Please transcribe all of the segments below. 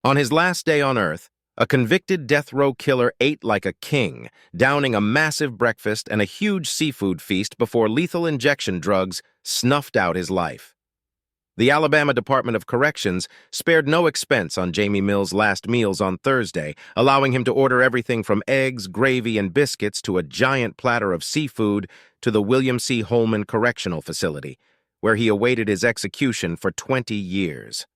On his last day on Earth, a convicted death row killer ate like a king, downing a massive breakfast and a huge seafood feast before lethal injection drugs snuffed out his life. The Alabama Department of Corrections spared no expense on Jamie Mills' last meals on Thursday, allowing him to order everything from eggs, gravy, and biscuits to a giant platter of seafood to the William C. Holman Correctional Facility, where he awaited his execution for 20 years.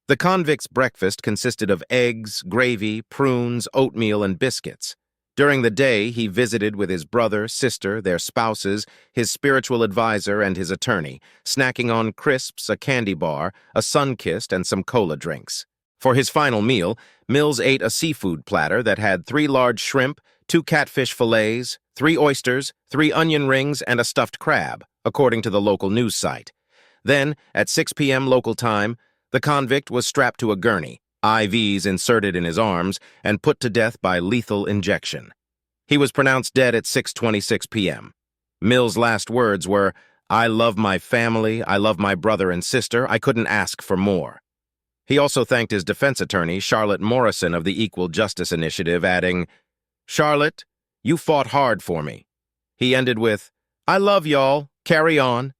The convict's breakfast consisted of eggs, gravy, prunes, oatmeal, and biscuits. During the day, he visited with his brother, sister, their spouses, his spiritual advisor, and his attorney, snacking on crisps, a candy bar, a Sunkist, and some cola drinks. For his final meal, Mills ate a seafood platter that had 3 large shrimp, 2 catfish fillets, 3 oysters, 3 onion rings, and a stuffed crab, according to the local news site. Then, at 6 p.m. local time, the convict was strapped to a gurney, IVs inserted in his arms, and put to death by lethal injection. He was pronounced dead at 6:26 p.m. Mills' last words were, "I love my family, I love my brother and sister, I couldn't ask for more." He also thanked his defense attorney, Charlotte Morrison of the Equal Justice Initiative, adding, "Charlotte, you fought hard for me." He ended with, "I love y'all, carry on."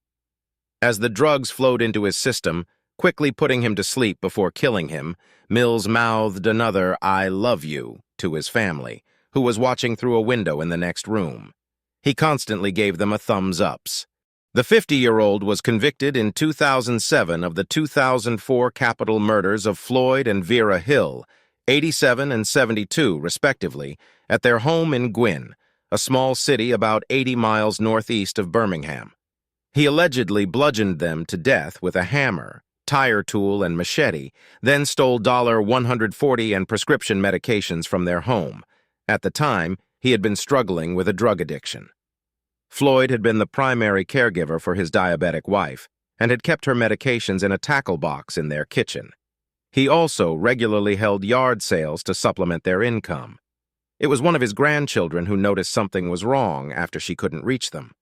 As the drugs flowed into his system, quickly putting him to sleep before killing him, Mills mouthed another "I love you" to his family, who was watching through a window in the next room. He constantly gave them a thumbs-ups. The 50-year-old was convicted in 2007 of the 2004 capital murders of Floyd and Vera Hill, 87 and 72, respectively, at their home in Gwynn, a small city about 80 miles northeast of Birmingham. He allegedly bludgeoned them to death with a hammer, tire tool, and machete, then stole $140 and prescription medications from their home. At the time, he had been struggling with a drug addiction. Floyd had been the primary caregiver for his diabetic wife and had kept her medications in a tackle box in their kitchen. He also regularly held yard sales to supplement their income. It was one of his grandchildren who noticed something was wrong after she couldn't reach them.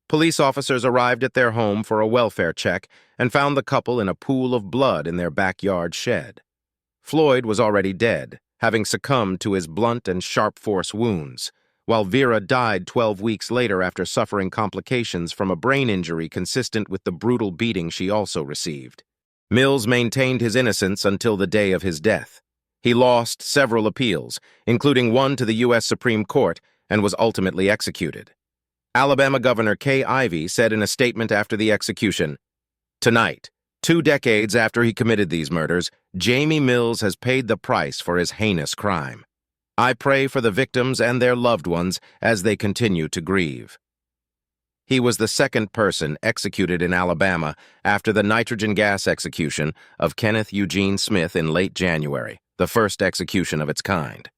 Police officers arrived at their home for a welfare check and found the couple in a pool of blood in their backyard shed. Floyd was already dead, having succumbed to his blunt and sharp force wounds, while Vera died 12 weeks later after suffering complications from a brain injury consistent with the brutal beating she also received. Mills maintained his innocence until the day of his death. He lost several appeals, including one to the U.S. Supreme Court, and was ultimately executed. Alabama Governor Kay Ivey said in a statement after the execution, "Tonight, 2 decades after he committed these murders, Jamie Mills has paid the price for his heinous crime. I pray for the victims and their loved ones as they continue to grieve." He was the second person executed in Alabama after the nitrogen gas execution of Kenneth Eugene Smith in late January, the first execution of its kind.